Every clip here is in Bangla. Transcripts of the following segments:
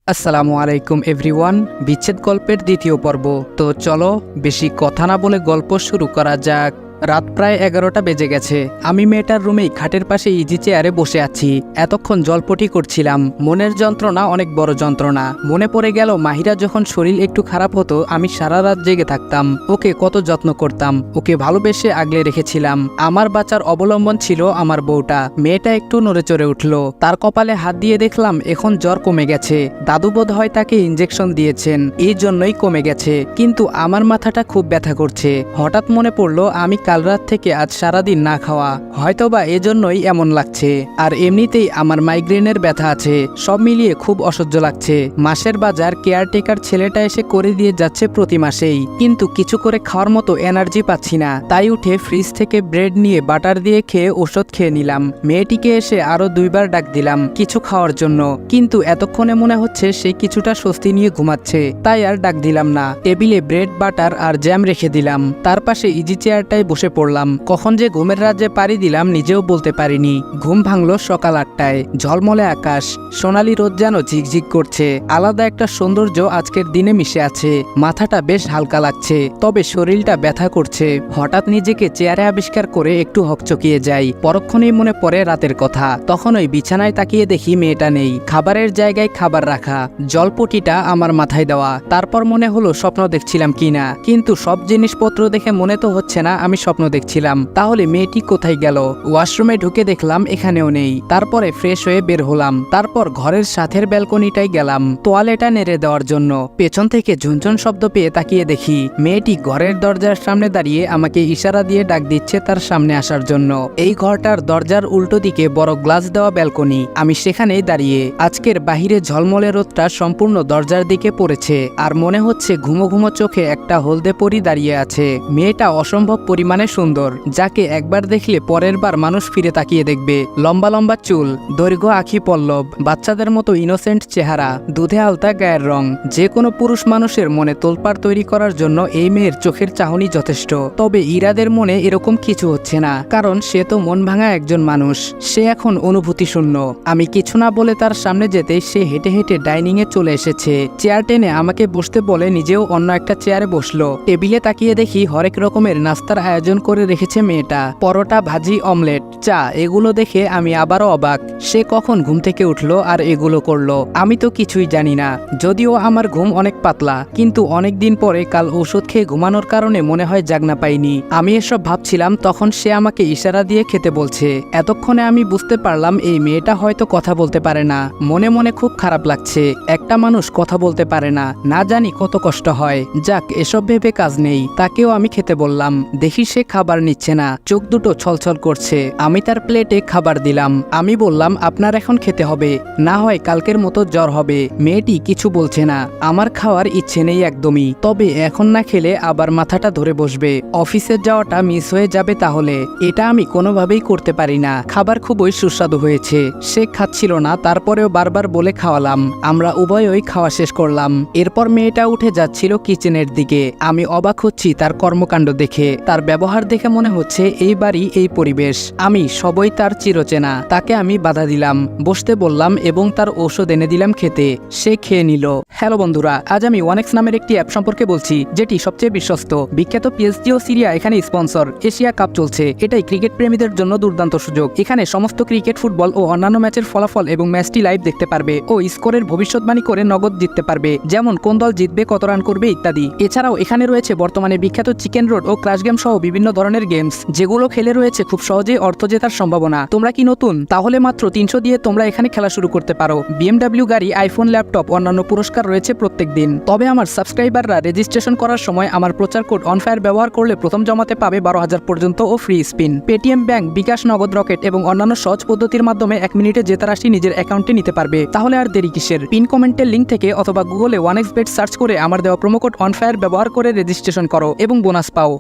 আসসালামু আলাইকুম এভরিওয়ান। বিচ্ছেদ গল্পের দ্বিতীয় পর্ব। তো চলো বেশি কথা না বলে গল্প শুরু করা যাক। রাত প্রায় 11টা বেজে গেছে। আমি মেয়েটার রুমেই খাটের পাশে ইজি চেয়ারে বসে আছি। এতক্ষণ জলপটি করছিলাম। মনের যন্ত্রণা অনেক বড় যন্ত্রণা। মনে পড়ে গেল মাহিরা যখন শরীর একটু খারাপ হতো আমি সারা রাত জেগে থাকতাম, ওকে কত যত্ন করতাম, ওকে ভালোবেসে আগলে রেখেছিলাম। আমার বাঁচার অবলম্বন ছিল আমার বউটা। মেয়েটা একটু নড়ে চড়ে উঠল, তার কপালে হাত দিয়ে দেখলাম এখন জ্বর কমে গেছে। দাদু বোধ হয় তাকে ইঞ্জেকশন দিয়েছেন, এই জন্যই কমে গেছে। কিন্তু আমার মাথাটা খুব ব্যথা করছে। হঠাৎ মনে পড়লো আমি কাল রাত থেকে আজ সারাদিন না খাওয়া, হয়তোবা এজন্যই এমন লাগছে। আর এমনিতেই আমার মাইগ্রেনের ব্যথা আছে। সব মিলিয়ে খুব অসহ্য লাগছে। মাসের বাজার কেয়ারটেকার ছেলেটা এসে করে দিয়ে যাচ্ছে প্রতি মাসেই, কিন্তু কিছু করে খাওয়ার মতো এনার্জি পাচ্ছি না। তাই উঠে ফ্রিজ থেকে ব্রেড নিয়ে বাটার দিয়ে খেয়ে ওষুধ খেয়ে নিলাম। মেয়েটিকে এসে আরো 2বার ডাক দিলাম কিছু খাওয়ার জন্য, কিন্তু এতক্ষণে মনে হচ্ছে সে কিছুটা স্বস্তি নিয়ে ঘুমাচ্ছে, তাই আর ডাক দিলাম না। টেবিলে ব্রেড বাটার আর জ্যাম রেখে দিলাম। তার পাশে ইজি চেয়ারটায় বসে পড়লাম। কখন যে ঘুমের রাজ্যে পাড়ি দিলাম নিজেও বলতে পারিনি। ঘুম ভাঙলো সকাল 8টায়। ঝলমলে আকাশ, সোনালি রোদ যেন ঝিকঝিক করছে। আলাদা একটা সৌন্দর্য আজকের দিনে মিশে আছে। মাথাটা বেশ হালকা লাগছে, তবে শরীরটা ব্যথা করছে। হঠাৎ নিজেকে চেয়ারে আবিষ্কার করে একটু হকচকিয়ে যাই। পরক্ষণেই মনে পড়ে রাতের কথা। তখন ওই বিছানায় তাকিয়ে দেখি মেয়েটা নেই। খাবারের জায়গায় খাবার রাখা, জলপটিটা আমার মাথায় দেওয়া। তারপর মনে হলো স্বপ্ন দেখছিলাম কিনা, কিন্তু সব জিনিসপত্র দেখে মনে তো হচ্ছে না আমি স্বপ্ন দেখছিলাম। তাহলে মেয়েটি কোথায় গেল? ওয়াশরুমে ঢুকে দেখলাম এখানেও নেই। তারপরে ফ্রেশ হয়ে বের হলাম। তারপর ঘরের সাথের ব্যালকনিটায় গেলাম তোয়ালেটা নেড়ে দেওয়ার জন্য। পেছন থেকে ঝুনঝুন শব্দ পেয়ে তাকিয়ে দেখি মেয়েটি ঘরের দরজার সামনে দাঁড়িয়ে আমাকে ইশারা দিয়ে ডাক দিচ্ছে তার সামনে আসার জন্য। এই ঘরটার দরজার উল্টো দিকে বড় গ্লাস দেওয়া ব্যালকনি। আমি সেখানেই দাঁড়িয়ে। আজকের বাহিরে ঝলমলে রোদটা সম্পূর্ণ দরজার দিকে পড়েছে, আর মনে হচ্ছে ঘুমো ঘুমো চোখে একটা হলদে পরি দাঁড়িয়ে আছে। মেয়েটা অসম্ভব পরিমাণে সুন্দর, যাকে একবার দেখলে পরের বার মানুষ ফিরে তাকিয়ে দেখবে। লম্বা লম্বা চুল, দৈর্ঘ্য আখি পল্লব, বাচ্চাদের মতো ইনোসেন্ট চেহারা, দুধে আলতা গায়ের রং। যে কোনো পুরুষ মানুষের মনে তোলপাড় তৈরি করার জন্য এই মেয়ের চোখের চাহনি যথেষ্ট। তবে ইরাদের মনে এরকম কিছু হচ্ছে না, কারণ সে তো মন ভাঙা একজন মানুষ। সে এখন অনুভূতি শূন্য। আমি কিছু না বলে তার সামনে যেতেই সে হেঁটে হেঁটে ডাইনিং এ চলে এসেছে। চেয়ার টেনে আমাকে বসতে বলে নিজেও অন্য একটা চেয়ারে বসলো। টেবিলে তাকিয়ে দেখি হরেক রকমের নাস্তার আয়োজন করে রেখেছে মেয়েটা। পরোটা, ভাজি, অমলেট, চা, এগুলো দেখে আমি আবারও অবাক। সে কখন ঘুম থেকে উঠলো আর এগুলো করলো? আমি তো কিছুই জানি না। যদিও আমার ঘুম অনেক পাতলা, কিন্তু অনেক দিন পরে কাল ওষুধ খেয়ে ঘুমানোর কারণে মনে হয় জাগনা পাইনি। আমি এসব ভাবছিলাম তখন সে আমাকে ইশারা দিয়ে খেতে বলছে। এতক্ষণে আমি বুঝতে পারলাম এই মেয়েটা হয়তো কথা বলতে পারে না। মনে মনে খুব খারাপ লাগছে। একটা মানুষ কথা বলতে পারে না, না জানি কত কষ্ট হয়। যাক, এসব ভেবে কাজ নেই। তাকেও আমি খেতে বললাম। দেখি সে খাবার নিচ্ছে না, চোখ দুটো ছলছল করছে। আমি তার প্লেটে খাবার দিলাম। আমি বললাম আপনার এখন খেতে হবে, না হয় কালকের মতো জ্বর হবে। মেয়েটি কিছু বলছে না। আমার খাওয়ার ইচ্ছে নেই একদমই, তবে এখন না খেলে আবার মাথাটা ধরে বসবে। অফিসে যাওয়াটা মিস হয়ে যাবে তাহলে। এটা আমি কোনোভাবেই করতে পারি না। খাবার খুবই সুস্বাদু হয়েছে। সে খাচ্ছিল না, তারপরেও বারবার বলে খাওয়ালাম। আমরা উভয়ই খাওয়া শেষ করলাম। এরপর মেয়েটা উঠে যাচ্ছিল কিচেনের দিকে। আমি অবাক হচ্ছি তার কর্মকাণ্ড দেখে। তার ব্যবহার দেখে মনে হচ্ছে এই বাড়ি, এই পরিবেশ, আমি সবই তার চিরচেনা। তাকে আমি বাধা দিলাম, বসতে বললাম এবং তার ঔষধ এনে দিলাম খেতে। সে খেয়ে নিল। হ্যালো বন্ধুরা, আজ আমি ওয়ানেক্স নামের একটি অ্যাপ সম্পর্কে বলছি, যেটি সবচেয়ে বিশ্বস্ত। বিখ্যাত পিএসজি ও সিরিয়া এখানে স্পন্সর। এশিয়া কাপ চলছে, এটাই ক্রিকেট প্রেমীদের জন্য দুর্দান্ত সুযোগ। এখানে সমস্ত ক্রিকেট, ফুটবল ও অন্যান্য ম্যাচের ফলাফল এবং ম্যাচটি লাইভ দেখতে পারবে ও স্কোরের ভবিষ্যৎবাণী করে নগদ জিততে পারবে, যেমন কোন দল জিতবে, কত রান করবে ইত্যাদি। এছাড়াও এখানে রয়েছে বর্তমানে বিখ্যাত চিকেন রোড ও ক্রাশ গেম সহ বিভিন্ন ধরনের গেমস, যেগুলো খেলে রয়েছে খুব সহজেই অর্থ জেতার সম্ভাবনা। তোমরা কি নতুন? তাহলে মাত্র 300 দিয়ে তোমরা এখানে খেলা শুরু করতে পারো। BMW গাড়ি, আইফোন, ল্যাপটপ, অন্যান্য পুরস্কার রয়েছে প্রত্যেক দিন। তবে আমার সাবস্ক্রাইবাররা রেজিস্ট্রেশন করার সময় আমার প্রচার কোড অনফায়ার ব্যবহার করলে প্রথম জমাতে পাবে 12,000 পর্যন্ত ও ফ্রি স্পিন। পেটিএম, ব্যাংক, বিকাশ, নগদ, রকেট এবং অন্যান্য সহজ পদ্ধতির মাধ্যমে 1 মিনিটে জেতা রাশি নিজের অ্যাকাউন্টে নিতে পারবে। তাহলে আর দেরি কিসের? পিন কমেন্টের লিঙ্ক থেকে অথবা গুগলে ওয়ানেক্স বেট সার্চ করে আমার দেওয়া প্রোমো কোড অনফায়ার ব্যবহার করে রেজিস্ট্রেশন করো এবং বোনাস পাও।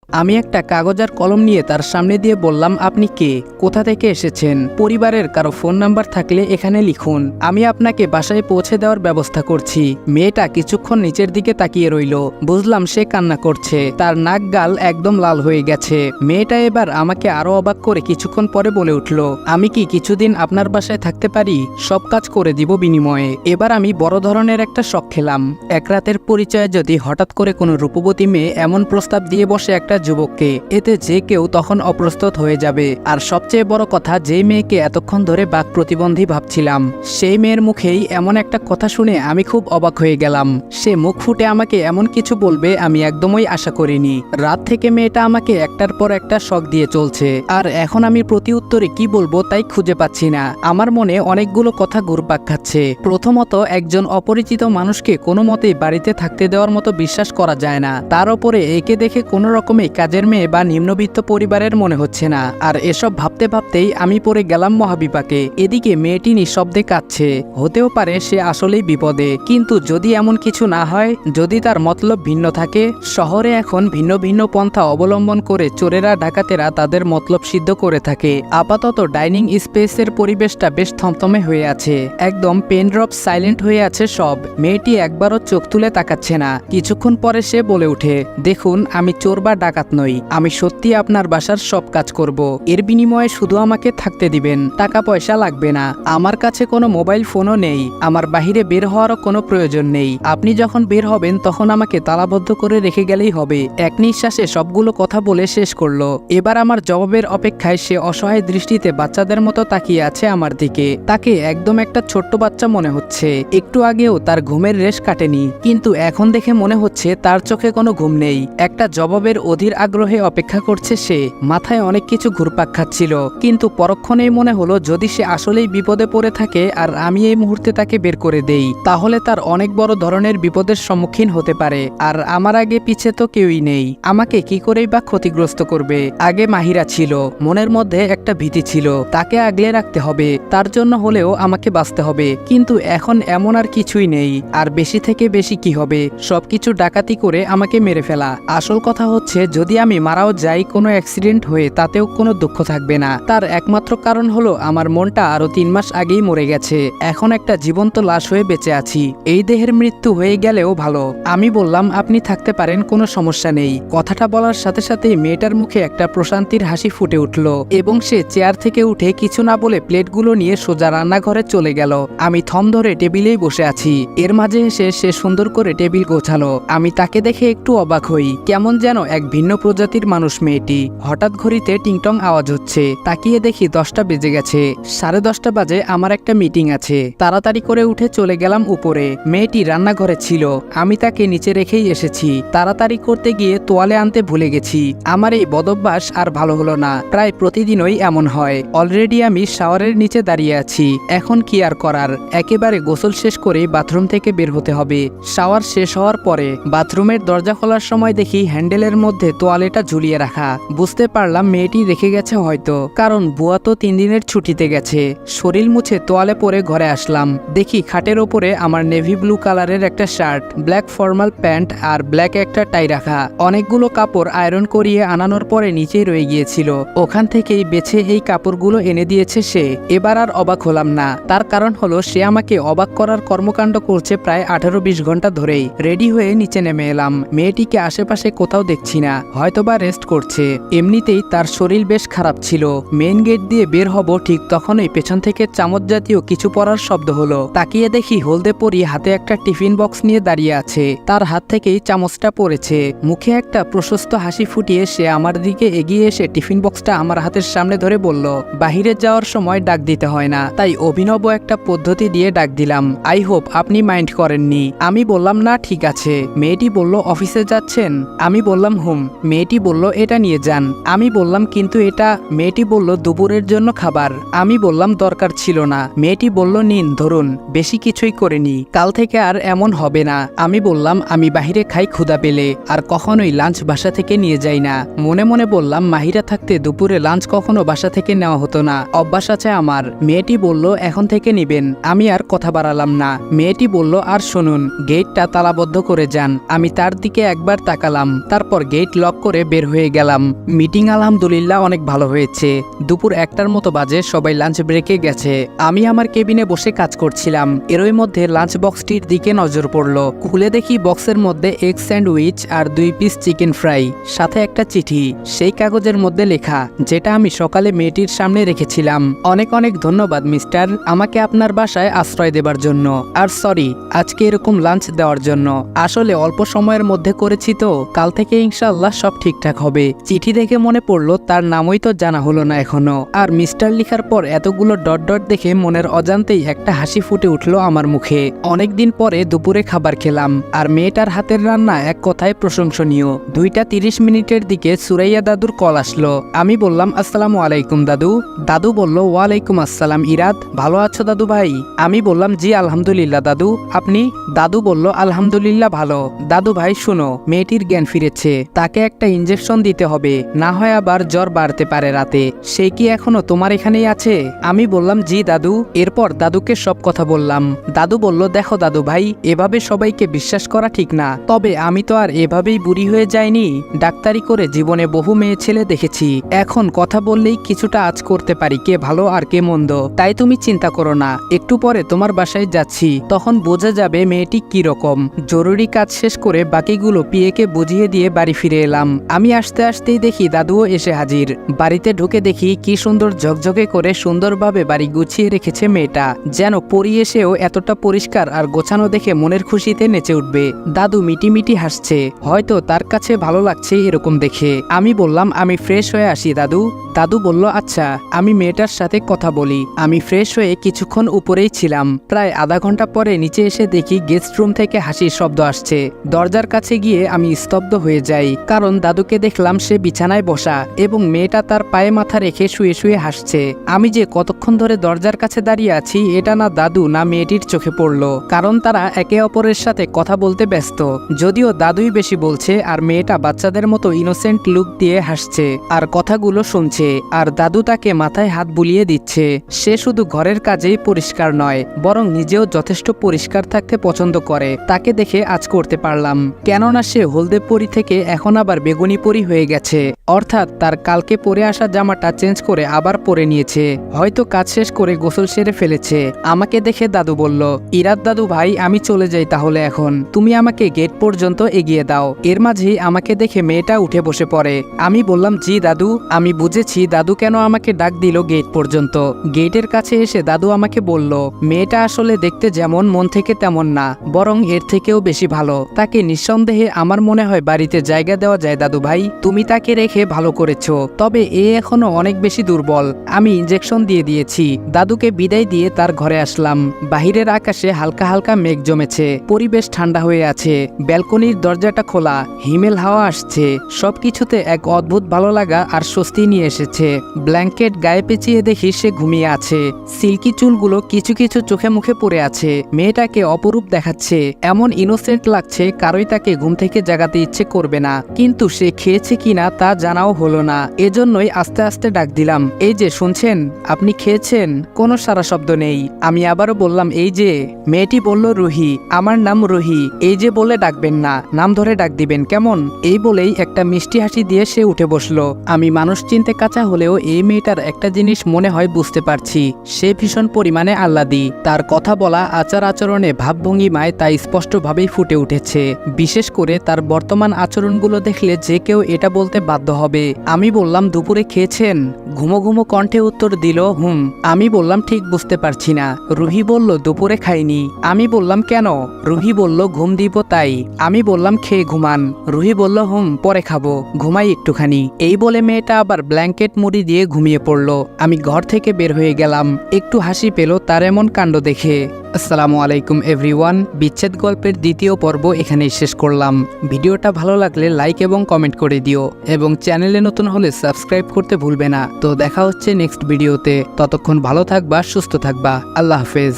আমি একটা কাগজ আর কলম নিয়ে তার সামনে দিয়ে বললাম, আপনি কে, কোথা থেকে এসেছেন, পরিবারের কারো ফোন নাম্বার থাকলে এখানে লিখুন, আমি আপনাকে বাসায় পৌঁছে দেওয়ার ব্যবস্থা করছি। মেয়েটা কিছুক্ষণ নিচের দিকে তাকিয়ে রইল। বুঝলাম সে কান্না করছে, তার নাক গাল একদম লাল হয়ে গেছে। মেয়েটা এবার আমাকে আরো অবাক করে কিছুক্ষণ পরে বলে উঠল, আমি কি কিছুদিন আপনার বাসায় থাকতে পারি, সব কাজ করে দিব বিনিময়ে। এবার আমি বড় ধরনের একটা শখ খেলাম। এক রাতের পরিচয়ে যদি হঠাৎ করে কোনো রূপবতী মেয়ে এমন প্রস্তাব দিয়ে বসে একটা যুবককে, এতে যে কেউ তখন অপ্রস্তুত হয়ে যাবে। আর সবচেয়ে বড় কথা, যে মেয়েকে এতক্ষণ ধরে বাক প্রতিবন্ধী ভাবছিলাম, সেই মেয়ের মুখেই এমন একটা কথা শুনে আমি খুব অবাক হয়ে গেলাম। সে মুখ ফুটে আমাকে এমন কিছু বলবে আমি একদমই আশা করিনি। রাত থেকে মেয়েটা আমাকে একটার পর একটা শখ দিয়ে চলছে, আর এখন আমি প্রতি উত্তরে কি বলবো তাই খুঁজে পাচ্ছি না। আমার মনে অনেকগুলো কথা ঘুরপাক খাচ্ছে। প্রথমত, একজন অপরিচিত মানুষকে কোনো মতেই বাড়িতে থাকতে দেওয়ার মতো বিশ্বাস করা যায় না। তার উপরে একে দেখে কোনো রকমে কাজের মেয়ে বা নিম্নবিত্ত পরিবারের মনে হচ্ছে না। আর এসব ভাবতে ভাবতেই আমি পড়ে গেলাম মহাবিপাকে। এদিকে মেয়েটি নিঃশব্দে কাঁদছে। হতেও পারে সে আসলেই বিপদে, কিন্তু যদি এমন কিছু না হয়, যদি তার মতলব ভিন্ন থাকে। শহরে এখন ভিন্ন ভিন্ন পন্থা অবলম্বন করে চোরেরা ডাকাতেরা তাদের মতলব সিদ্ধ করে থাকে। আপাতত ডাইনিং স্পেসের পরিবেশটা বেশ থমথমে হয়ে আছে, একদম পেন ড্রপ সাইলেন্ট হয়ে আছে সব। মেয়েটি একবারও চোখ তুলে তাকাচ্ছে না। কিছুক্ষণ পরে সে বলে ওঠে, দেখুন, আমি চোর বা ডাকাত নই, আমি সত্যি আপনার বাসার সব কাজ করব। এর বিনিময়ে শুধু আমাকে থাকতে দিবেন, টাকা পয়সা লাগবে না। আমার কাছে কোনো মোবাইল ফোনও নেই, আমার বাহিরে বের হওয়ারও কোনো প্রয়োজন নেই। আপনি যখন বের হবেন তখন আমাকে তালাবদ্ধ করে রেখে গেলেই হবে। এক নিঃশ্বাসে সবগুলো কথা বলে শেষ করলো। এবার আমার জবাবের অপেক্ষায় সে অসহায় দৃষ্টিতে বাচ্চাদের মতো তাকিয়ে আছে আমার দিকে। তাকে একদম একটা ছোট্ট বাচ্চা মনে হচ্ছে। একটু আগেও তার ঘুমের রেশ কাটেনি, কিন্তু এখন দেখে মনে হচ্ছে তার চোখে কোনো ঘুম নেই। একটা জবাবের অধীর আগ্রহে অপেক্ষা করছে সে। মাথায় অনেক কিছু ঘুরপাক খাচ্ছিল, কিন্তু পরক্ষণেই মনে হলো যদি সে আসলেই বিপদে পড়ে থাকে আর আমি এই মুহূর্তে তাকে বের করে দেই, তাহলে তার অনেক বড় ধরনের বিপদের সম্মুখীন হতে পারে। আর আমার আগে পিছে তো কেউই নেই, আমাকে কি করেই বা ক্ষতিগ্রস্ত করবে। আগে মাহিরা ছিল, মনের মধ্যে একটা ভীতি ছিল, তাকে আগলে রাখতে হবে, তার জন্য হলেও আমাকে বাঁচতে হবে। কিন্তু এখন এমন আর কিছুই নেই। আর বেশি থেকে বেশি কি হবে, সবকিছু ডাকাতি করে আমাকে মেরে ফেলা। আসল কথা হচ্ছে, যদি আমি মারাও যাই কোনো অ্যাক্সিডেন্ট হয়ে, তাতেও কোনো দুঃখ থাকবে না। তার একমাত্র কারণ হলো আমার মনটা আরো 3 মাস আগেই মরে গেছে, এখন একটা জীবন্ত লাশ হয়ে বেঁচে আছি। এই দেহের মৃত্যু হয়ে গেলেও ভালো। আমি বললাম, আপনি থাকতে পারেন, কোনো সমস্যা নেই। কথাটা বলার সাথে সাথেই মেয়েটার মুখে একটা প্রশান্তির হাসি ফুটে উঠল এবং সে চেয়ার থেকে উঠে কিছু না বলে প্লেটগুলো নিয়ে সোজা রান্নাঘরে চলে গেল। আমি থম ধরে টেবিলেই বসে আছি। এর মাঝে এসে সে সুন্দর করে টেবিল গোছালো। আমি তাকে দেখে একটু অবাক হই, কেমন যেন এক ভিন্ন প্রজাতির মানুষ মেয়েটি। হঠাৎ ঘড়িতে টিংটং আওয়াজ হচ্ছে, তাকিয়ে দেখি 10টা বেজে গেছে। 10:30 বাজে আমার একটা মিটিং আছে। তাড়াতাড়ি করে উঠে চলে গেলাম উপরে। মেয়েটি রান্নাঘরে ছিল, আমি তাকে নিচে রেখেই এসেছি। তাড়াতাড়ি করতে গিয়ে তোয়ালে আনতে ভুলে গেছি। আমার এই বদভ্যাস আর ভালো হলো না, প্রায় প্রতিদিনই এমন হয়। অলরেডি আমি শাওয়ারের নিচে দাঁড়িয়ে আছি, এখন কি আর করার, একেবারে গোসল শেষ করে বাথরুম থেকে বের হতে হবে। শাওয়ার শেষ হওয়ার পরে বাথরুমের দরজা খোলার সময় দেখি হ্যান্ডেলের মধ্যে তোয়ালেটা ঝুলিয়ে রাখা। বুঝতে পারলাম মেয়েটি রেখে গেছে হয়তো, কারণ বুয়া তো 3 দিনের ছুটিতে গেছে। শরীর মুছে তোয়ালে পরে ঘরে আসলাম। দেখি খাটের ওপরে আমার নেভি ব্লু কালারের একটা শার্ট, ব্ল্যাক ফর্মাল প্যান্ট আর ব্ল্যাক একটা টাই রাখা। অনেকগুলো কাপড় আয়রন করিয়ে আনানোর পরে নিচেই রয়ে গিয়েছিল, ওখান থেকেই বেছে এই কাপড়গুলো এনে দিয়েছে সে। এবার আর অবাক হলাম না, তার কারণ হলো সে আমাকে অবাক করার কর্মকাণ্ড করছে প্রায় 18-20 ঘন্টা ধরেই। রেডি হয়ে নিচে নেমে এলাম। মেয়েটিকে আশেপাশে কোথাও দেখছি না, হয়তোবা রেস্ট করছে। এমনিতেই তার শরীর বেশ খারাপ ছিল। মেইন গেট দিয়ে বের হব ঠিক তখনই পেছন থেকে চামচ জাতীয় কিছু পড়ার শব্দ হলো। তাকিয়ে দেখি হলদে পরি হাতে একটা টিফিন বক্স নিয়ে দাঁড়িয়ে আছে। তার হাত থেকেই চামচটা পড়েছে। মুখে একটা প্রশস্ত হাসি ফুটিয়ে সে আমার দিকে এগিয়ে এসে টিফিন বক্সটা আমার হাতের সামনে ধরে বলল, বাহিরে যাওয়ার সময় ডাক দিতে হয় না, তাই অভিনব একটা পদ্ধতি দিয়ে ডাক দিলাম। আই হোপ আপনি মাইন্ড করেননি। আমি বললাম, না ঠিক আছে। মেয়েটি বলল, অফিসে যাচ্ছেন? আমি বললাম, হুম। মেয়েটি বলল, এটা নিয়ে যান। আমি বললাম, কিন্তু এটা। মেয়েটি বলল, দুপুরের জন্য খাবার। আমি বললাম, দরকার ছিল না। মেয়েটি বলল, নিন ধরুন, বেশি কিছুই করেনি, কাল থেকে আর এমন হবে না। আমি বললাম, আমি বাহিরে খাই ক্ষুধা পেলে, আর কখনোই লাঞ্চ বাসা থেকে নিয়ে যাই না। মনে মনে বললাম, মাহিরা থাকতে দুপুরে লাঞ্চ কখনো বাসা থেকে নেওয়া হতো না, অভ্যাস আছে আমার। মেয়েটি বলল, এখন থেকে নিবেন। আমি আর কথা বাড়ালাম না। মেয়েটি বলল, আর শুনুন, গেটটা তালাবদ্ধ করে যান। আমি তার দিকে একবার তাকালাম, তারপর গেট লক করে বের হয়ে গেলাম। মিটিং আলহামদুলিল্লাহ অনেক ভালো হয়েছে। দুপুর 1টার মতো বাজে, সবাই লাঞ্চ ব্রেকে গেছে। আমি আমার কেবিনে বসে কাজ করছিলাম। এরই মধ্যে লাঞ্চ বক্সটির দিকে নজর পড়ল। খুলে দেখি বক্সের মধ্যে এগ স্যান্ডউইচ আর 2 পিস চিকেন ফ্রাই, সাথে একটা চিঠি। সেই কাগজের মধ্যে লেখা, যেটা আমি সকালে মেয়েটির সামনে রেখেছিলাম। অনেক অনেক ধন্যবাদ মিস্টার, আমাকে আপনার বাসায় আশ্রয় দেবার জন্য। আর সরি আজকে এরকম লাঞ্চ দেওয়ার জন্য। আসলে অল্প সময়ের মধ্যে করেছি তো, কাল থেকে ইনশাআল্লাহ সব ঠিকঠাক হবে। চিঠি দেখে মনে পড়লো তার নামই তো জানা হলো না এখনো। আর মিস্টার লিখার পর এতগুলো ডট ডট দেখে মনের অজান্তেই একটা হাসি ফুটে উঠলো আমার মুখে। অনেকদিন পরে দুপুরে খাবার খেলাম, আর মেয়েটার হাতের রান্না এক কথায় প্রশংসনীয়। 2:30 মিনিটের দিকে সুরাইয়া দাদুর কল আসলো। আমি বললাম আসসালামু আলাইকুম দাদু। দাদু বলল ওয়ালাইকুম আসসালাম ইরাদ, ভালো আছো দাদু ভাই? আমি বললাম জি আলহামদুলিল্লাহ দাদু, আপনি? দাদু বলল আলহামদুলিল্লাহ ভালো। দাদু ভাই শুনো, মেয়েটির জ্ঞান ফিরেছে, তাকে একটা ইঞ্জেকশন দিতে হবে, না হয় আবার জ্বর বাড়তে পারে রাতে। সে কি এখনো তোমার এখানেই আছে? আমি বললাম জি দাদু। এরপর দাদুকে সব কথা বললাম। দাদু বলল দেখো দাদু ভাই, এভাবে সবাইকে বিশ্বাস করা ঠিক না, তবে আমি তো আর এভাবেই বুড়ি হয়ে যাইনি। ডাক্তারি করে জীবনে বহু মেয়ে ছেলে দেখেছি, এখন কথা বললেই কিছুটা আঁচ করতে পারি কে ভালো আর কে মন্দ। তাই তুমি চিন্তা করো না, একটু পরে তোমার বাসায় যাচ্ছি, তখন বোঝা যাবে মেয়েটি কি রকম। জরুরি কাজ শেষ করে বাকিগুলো পিএকে বুঝিয়ে দিয়ে বাড়ি ফিরে এলাম। আমি আসতে আসতেই দেখি দাদুও এসে হাজির। বাড়িতে ঢুকে দেখি কি সুন্দর ঝকঝকে করে সুন্দরভাবে বাড়ি গুছিয়ে রেখেছে মেয়েটা, যেন পরি এসেও এতটা পরিষ্কার আর গোছানো দেখে মনের খুশিতে নেচে উঠবে। দাদু মিটিমিটি হাসছে, হয়তো তার কাছে ভালো লাগছে এরকম দেখে। আমি বললাম আমি ফ্রেশ হয়ে আসি দাদু। দাদু বলল আচ্ছা, আমি মেয়েটার সাথে কথা বলি। আমি ফ্রেশ হয়ে কিছুক্ষণ উপরেই ছিলাম। প্রায় আধা ঘন্টা পরে নিচে এসে দেখি গেস্ট রুম থেকে হাসির শব্দ আসছে। দরজার কাছে গিয়ে আমি স্তব্ধ হয়ে যাই, কারণ দাদুকে দেখলাম সে বিছানায় বসা এবং মেয়েটা তার পায়ে মাথা রেখে শুয়ে শুয়ে হাসছে। আমি যে কতক্ষণ ধরে দরজার কাছে দাঁড়িয়ে আছি এটা না দাদু না মেয়েটির চোখে পড়ল, কারণ তারা একে অপরের সাথে কথা বলতে ব্যস্ত। যদিও দাদুই বেশি বলছে আর মেয়েটা বাচ্চাদের মতো ইনোসেন্ট লুক দিয়ে হাসছে আর কথাগুলো শুনছে, আর দাদু তাকে মাথায় হাত বুলিয়ে দিচ্ছে। সে শুধু ঘরের কাজেই পরিষ্কার নয়, বরং নিজেও যথেষ্ট পরিষ্কার থাকতে পছন্দ করে। তাকে দেখে আজ করতে পারলাম, কেননা সে হলদে পরি থেকে এখন আবার বেগুনি পরি হয়ে গেছে। অর্থাৎ তার কালকে পরে আসা জামাটা চেঞ্জ করে আবার পরে নিয়েছে, হয়তো কাজ শেষ করে গোসল সেরে ফেলেছে। আমাকে দেখে দাদু বলল ইরাদ দাদু ভাই, আমি চলে যাই তাহলে, এখন তুমি আমাকে গেট পর্যন্ত এগিয়ে দাও। এর মাঝেই আমাকে দেখে মেয়েটা উঠে বসে পড়ে। আমি বললাম জি দাদু, আমি বুঝেছি দাদু কেন আমাকে ডাক দিল গেট পর্যন্ত। গেটের কাছে এসে দাদু আমাকে বলল মেয়েটা আসলে দেখতে যেমন মন থেকে তেমন না, বরং এর থেকেও বেশি ভালো। তাকে নিঃসন্দেহে আমার মনে হয় বাড়িতে জায়গা দেওয়া যায় দাদু ভাই, তুমি তাকে রেখে ভালো করেছো, তবে এ এখনো অনেক বেশি দুর্বল। আমি ইঞ্জেকশন দিয়ে দিয়েছি। দাদুকে বিদায় দিয়ে তার ঘরে আসলাম। বাহিরের আকাশে হালকা হালকা মেঘ জমেছে, পরিবেশ ঠান্ডা হয়ে আছে। ব্যালকনির দরজাটা খোলা, হিমেল হাওয়া আসছে, সবকিছুতে এক অদ্ভুত ভালো লাগা আর স্বস্তি নিয়ে এসেছে। ব্ল্যাঙ্কেট গায়ে পেঁচিয়ে দেখি সে ঘুমিয়ে আছে। সিল্কি চুলগুলো কিছু কিছু চোখে মুখে পড়ে আছে। মেয়েটাকে অপরূপ দেখাচ্ছে, এমন ইনোসেন্ট লাগছে কারোই তাকে ঘুম থেকে জাগাতে ইচ্ছে করবে না। কিন্তু সে খেয়েছে কিনা তা জানাও হলো না, এজন্যই আস্তে আস্তে ডাক দিলাম এই যে শুনছেন, আপনি খেয়েছেন? কোনো সারা শব্দ নেই। আমি আবারও বললাম এই যে। মেয়েটি বলল রুহি। আমার নাম রুহি, এই যে বলে ডাকবেন না, নাম ধরে ডাক দিবেন কেমন? এই বলেই একটা মিষ্টি হাসি দিয়ে সে উঠে বসলো। আমি মানুষ চিনতে কাঁচা হলেও এই মেয়েটার একটা জিনিস মনে হয় বুঝতে পারছি, সে ভীষণ পরিমাণে আহ্লাদী। তার কথা বলা, আচার আচরণে, ভাবভঙ্গিমায় তা স্পষ্টভাবেই ফুটে উঠেছে। বিশেষ করে তার বর্তমান আচরণগুলো দেখলে যে কেউ এটা বলতে বাধ্য হবে। আমি বললাম দুপুরে খেয়েছেন? ঘুমো ঘুমো কণ্ঠে উত্তর দিল হুম। আমি বললাম ঠিক বুঝতে পারছি না। রুহি বলল দুপুরে খাইনি। আমি বললাম কেন? রুহি বলল ঘুম দিব তাই। আমি বললাম খেয়ে ঘুমান। রুহি বলল হুম পরে খাবো, ঘুমাই একটুখানি। এই বলে মেয়েটা আবার ব্ল্যাঙ্কেট মুড়ি দিয়ে ঘুমিয়ে পড়ল। আমি ঘর থেকে বের হয়ে গেলাম। একটু হাসি পেল তার এমন কাণ্ড দেখে। আসসালামু আলাইকুম এভরিওয়ান, বিচ্ছেদ গল্পের দ্বিতীয় পর্ব এখানেই শেষ করলাম। ভিডিওটা ভালো লাগলে লাইক এবং কমেন্ট করে দিও, এবং চ্যানেলে নতুন হলে সাবস্ক্রাইব করতে ভুলবে না। তো দেখা হচ্ছে নেক্সট ভিডিওতে, ততক্ষণ ভালো থাকবা, সুস্থ থাকবা, আল্লাহ হাফেজ।